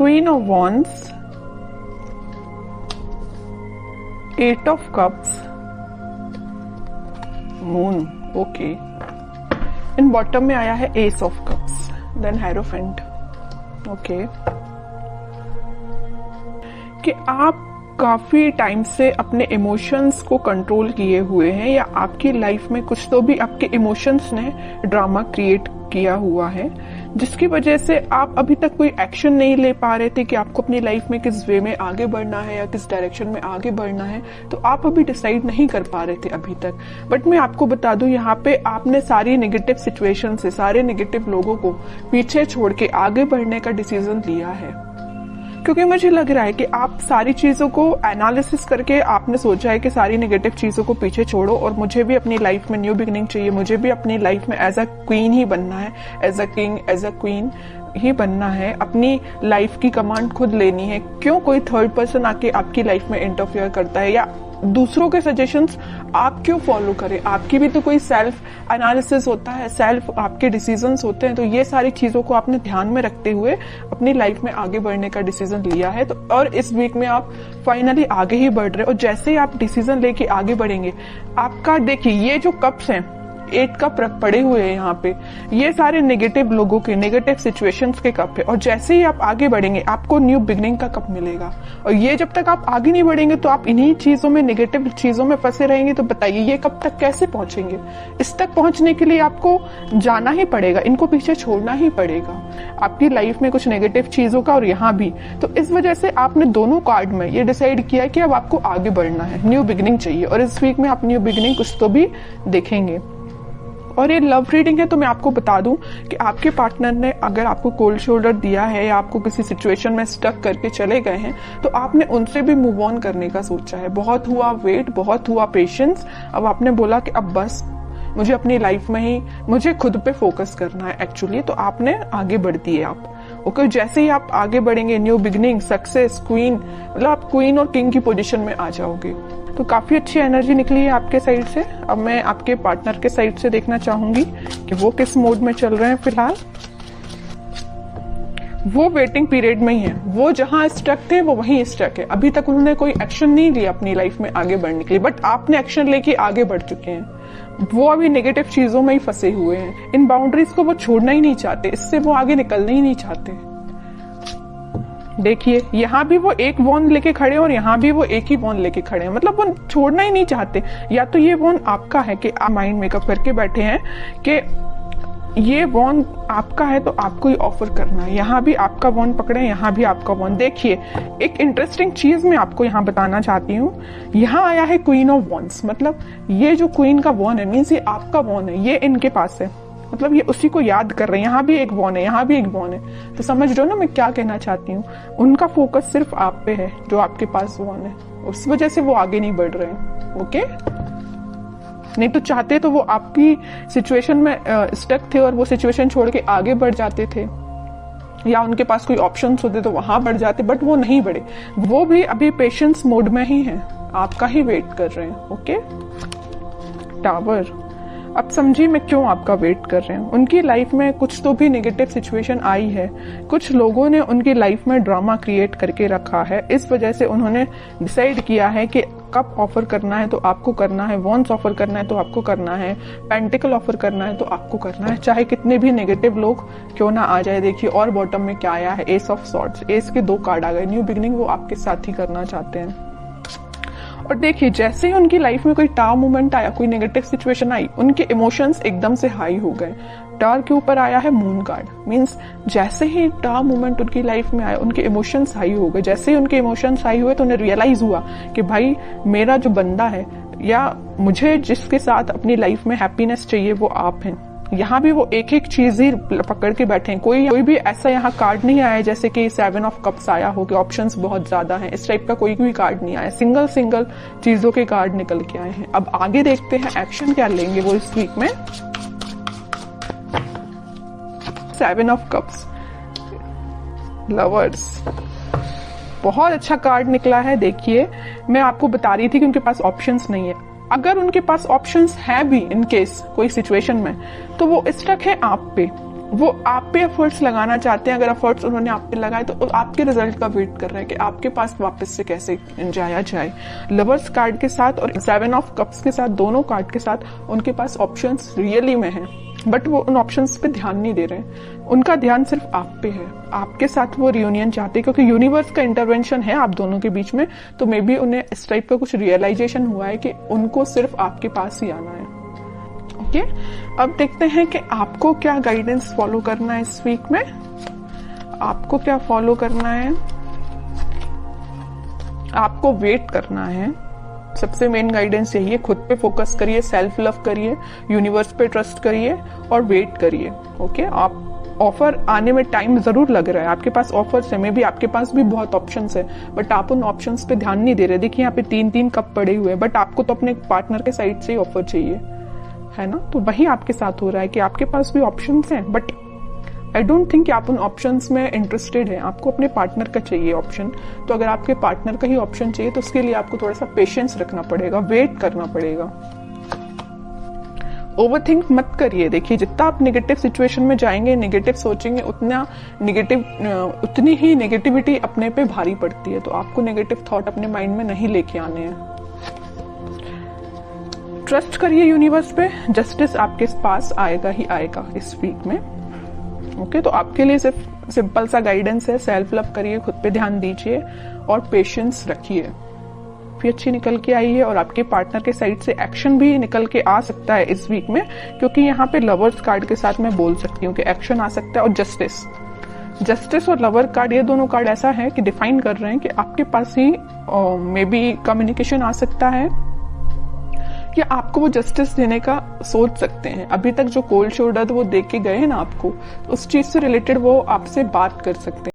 Queen of wands, 8 of cups, moon, okay. In bottom में आया है ace of cups, then hierophant, okay. कि आप काफी टाइम से अपने इमोशंस को कंट्रोल किए हुए हैं, या आपकी लाइफ में कुछ तो भी आपके इमोशंस ने ड्रामा क्रिएट किया हुआ है, जिसकी वजह से आप अभी तक कोई एक्शन नहीं ले पा रहे थे कि आपको अपनी लाइफ में किस वे में आगे बढ़ना है या किस डायरेक्शन में आगे बढ़ना है। तो आप अभी डिसाइड नहीं कर पा रहे थे अभी तक। बट मैं आपको बता दूं, यहाँ पे आपने सारी नेगेटिव सिचुएशन से, सारे नेगेटिव लोगों को पीछे छोड़ के आगे बढ़ने का डिसीजन लिया है, क्योंकि मुझे लग रहा है कि आप सारी चीजों को एनालिसिस करके आपने सोचा है कि सारी नेगेटिव चीजों को पीछे छोड़ो और मुझे भी अपनी लाइफ में न्यू बिगिनिंग चाहिए, मुझे भी अपनी लाइफ में एज अ क्वीन ही बनना है, as a king, as a queen ही बनना है, अपनी लाइफ की कमांड खुद लेनी है। क्यों कोई थर्ड पर्सन आके आपकी लाइफ में इंटरफेयर करता है, या दूसरों के सजेशंस आप क्यों फॉलो करें? आपकी भी तो कोई सेल्फ एनालिसिस होता है, सेल्फ आपके डिसीजंस होते हैं। तो ये सारी चीजों को आपने ध्यान में रखते हुए अपनी लाइफ में आगे बढ़ने का डिसीजन लिया है। तो और इस वीक में आप फाइनली आगे ही बढ़ रहे हो, और जैसे ही आप डिसीजन लेके आगे बढ़ेंगे, आपका देखिए ये जो कप्स हैं, 8 कप पड़े हुए हैं यहाँ पे, ये सारे नेगेटिव लोगों के, नेगेटिव सिचुएशंस के कप है। और जैसे ही आप आगे बढ़ेंगे आपको न्यू बिगनिंग का कप मिलेगा। और ये जब तक आप आगे नहीं बढ़ेंगे तो आप इन्हीं चीजों में, नेगेटिव चीजों में फंसे रहेंगे। तो बताइए ये कब तक कैसे पहुंचेंगे? इस तक पहुंचने के लिए आपको जाना ही पड़ेगा, इनको पीछे छोड़ना ही पड़ेगा, आपकी लाइफ में कुछ नेगेटिव चीजों का और यहाँ भी। तो इस वजह से आपने दोनों कार्ड में ये डिसाइड किया कि अब आपको आगे बढ़ना है, न्यू बिगनिंग चाहिए। और इस वीक में आप न्यू बिगनिंग कुछ तो भी देखेंगे। और ये लव रीडिंग है, तो मैं आपको बता दूं कि आपके पार्टनर ने अगर आपको कोल्ड शोल्डर दिया है या आपको किसी सिचुएशन में स्टक करके चले गए हैं, तो आपने उनसे भी मूव ऑन करने का सोचा है। बहुत हुआ वेट, बहुत हुआ पेशेंस, अब आपने बोला कि अब बस मुझे अपनी लाइफ में ही, मुझे खुद पे फोकस करना है एक्चुअली। तो आपने आगे बढ़ दिए आप, ओके। जैसे ही आप आगे बढ़ेंगे, न्यू बिगनिंग, सक्सेस, क्वीन, मतलब आप क्वीन और किंग की पोजीशन में आ जाओगे। तो काफी अच्छी एनर्जी निकली है आपके साइड से। अब मैं आपके पार्टनर के साइड से देखना चाहूंगी कि वो किस मोड में चल रहे हैं फिलहाल। वो वेटिंग पीरियड में ही है, वो जहां स्टक थे वो वहीं स्टक है। अभी तक उन्होंने कोई एक्शन नहीं लिया अपनी लाइफ में आगे बढ़ने के लिए, बट आपने एक्शन लेके आगे बढ़ चुके हैं। वो अभी नेगेटिव चीजों में ही फंसे हुए हैं, इन बाउंड्रीज को वो छोड़ना ही नहीं चाहते, इससे वो आगे निकलना ही नहीं चाहते। देखिए यहाँ भी वो एक वॉन्ड लेके खड़े और यहाँ भी वो एक ही वॉन्ड लेके खड़े हैं, मतलब वो छोड़ना ही नहीं चाहते। या तो ये वॉन्ड आपका है कि आप माइंड मेकअप करके बैठे हैं कि ये वॉन्ड आपका है तो आपको ही ऑफर करना है। यहाँ भी आपका वॉन्ड पकड़े, यहाँ भी आपका वॉन्ड। देखिए एक इंटरेस्टिंग चीज मैं आपको यहाँ बताना चाहती हूँ। यहाँ आया है क्वीन ऑफ वॉन्ड्स, मतलब ये जो क्वीन का वॉन्ड है मीन्स ये आपका वॉन्ड है, ये इनके पास है, मतलब ये उसी को याद कर रहे हैं। यहाँ भी एक वॉन है, यहाँ भी एक वॉन है। तो समझ रहे हो ना मैं क्या कहना चाहती हूँ? उनका फोकस सिर्फ आप पे है, जो आपके पास वॉन है, उस वजह से वो आगे नहीं बढ़ रहे हैं, ओके। नहीं तो चाहते तो वो आपकी सिचुएशन में स्टक थे और वो सिचुएशन छोड़ के आगे बढ़ जाते थे, या उनके पास कोई ऑप्शंस होते तो वहां बढ़ जाते, बट वो नहीं बढ़े। वो भी अभी पेशेंस मोड में ही है, आपका ही वेट कर रहे हैं, ओके। टावर, अब समझिए मैं क्यों आपका वेट कर रहे हैं। उनकी लाइफ में कुछ तो भी नेगेटिव सिचुएशन आई है, कुछ लोगों ने उनकी लाइफ में ड्रामा क्रिएट करके रखा है। इस वजह से उन्होंने डिसाइड किया है कि कप ऑफर करना है तो आपको करना है, वॉन्स ऑफर करना है तो आपको करना है, पेंटिकल ऑफर करना है तो आपको करना है, चाहे कितने भी नेगेटिव लोग क्यों ना आ जाए। देखिए और बॉटम में क्या आया है, एस ऑफ सॉर्ड्स, एस के 2 कार्ड आ गए। न्यू बिगनिंग वो आपके साथ ही करना चाहते हैं। और देखिए जैसे ही उनकी लाइफ में कोई टावर मूवमेंट आया, कोई नेगेटिव सिचुएशन आई, उनके इमोशंस एकदम से हाई हो गए। टावर के ऊपर आया है मून कार्ड, मींस जैसे ही टावर मूवमेंट उनकी लाइफ में आया उनके इमोशंस हाई हो गए। जैसे ही उनके इमोशंस हाई हुए तो उन्हें रियलाइज हुआ कि भाई मेरा जो बंदा है या मुझे जिसके साथ अपनी लाइफ में हैप्पीनेस चाहिए वो आप हैं। यहाँ भी वो एक एक चीज ही पकड़ के बैठे हैं। कोई भी ऐसा यहाँ कार्ड नहीं आया जैसे कि 7 ऑफ कप्स आया हो कि ऑप्शंस बहुत ज्यादा हैं, इस टाइप का कोई भी कार्ड नहीं आया। सिंगल चीजों के कार्ड निकल के आए हैं। अब आगे देखते हैं एक्शन क्या लेंगे वो इस वीक में। 7 ऑफ कप्स, लवर्स, बहुत अच्छा कार्ड निकला है। देखिए मैं आपको बता रही थी कि उनके पास ऑप्शंस नहीं है। अगर उनके पास ऑप्शंस है भी इन केस कोई सिचुएशन में, तो वो स्टक है आप पे। वो आप पे एफर्ट्स लगाना चाहते हैं। अगर एफर्ट्स उन्होंने आप पे लगाए तो आपके रिजल्ट का वेट कर रहे हैं कि आपके पास वापस से कैसे जाया जाए। लवर्स कार्ड के साथ और 7 ऑफ कप्स के साथ, दोनों कार्ड के साथ उनके पास ऑप्शंस रियली में हैं, बट वो उन ऑप्शंस पे ध्यान नहीं दे रहे हैं। उनका ध्यान सिर्फ आप पे है, आपके साथ वो रियूनियन चाहते हैं, क्योंकि यूनिवर्स का इंटरवेंशन है आप दोनों के बीच में। तो मे बी उन्हें इस टाइप का कुछ रियलाइजेशन हुआ है कि उनको सिर्फ आपके पास ही आना है। ओके, अब देखते हैं कि आपको क्या गाइडेंस फॉलो करना है इस वीक में। आपको क्या फॉलो करना है? आपको वेट करना है। सबसे मेन गाइडेंस यही है, खुद पे फोकस करिए, सेल्फ लव करिए, यूनिवर्स पे ट्रस्ट करिए और वेट करिए। ओके, आप ऑफर आने में टाइम जरूर लग रहा है, आपके पास ऑफर्स है, मे बी आपके पास भी बहुत ऑप्शंस है, बट आप उन ऑप्शंस पे ध्यान नहीं दे रहे। देखिए यहाँ पे 3-3 कप पड़े हुए हैं, बट आपको तो अपने पार्टनर के साइड से ही ऑफर चाहिए, है ना। तो वही आपके साथ हो रहा है कि आपके पास भी ऑप्शंस हैं, बट आई डोंट थिंक कि आप उन ऑप्शंस में इंटरेस्टेड हैं। आपको अपने पार्टनर का चाहिए ऑप्शन। तो अगर आपके पार्टनर का ही ऑप्शन चाहिए तो उसके लिए आपको थोड़ा सा पेशेंस रखना पड़ेगा, वेट करना पड़ेगा। ओवरथिंक मत करिए। देखिए जितना आप नेगेटिव सिचुएशन में जाएंगे, नेगेटिव सोचेंगे, उतनी ही नेगेटिविटी अपने पे भारी पड़ती है। तो आपको नेगेटिव थॉट अपने माइंड में नहीं लेके आने हैं। ट्रस्ट करिए यूनिवर्स पे, जस्टिस आपके पास आएगा ही आएगा इस वीक में। ओके, तो आपके लिए सिर्फ सिंपल सा गाइडेंस है, सेल्फ लव करिए, खुद पे ध्यान दीजिए और पेशेंस रखिए। फिर अच्छी निकल के आई है और आपके पार्टनर के साइड से एक्शन भी निकल के आ सकता है इस वीक में, क्योंकि यहाँ पे लवर्स कार्ड के साथ मैं बोल सकती हूँ कि एक्शन आ सकता है। और जस्टिस और लवर कार्ड, ये दोनों कार्ड ऐसा है कि डिफाइन कर रहे हैं कि आपके पास ही मे बी कम्युनिकेशन आ सकता है या आपको वो जस्टिस देने का सोच सकते हैं। अभी तक जो कोल्ड शोल्डर वो दे के गए हैं ना आपको, उस चीज से रिलेटेड वो आपसे बात कर सकते हैं।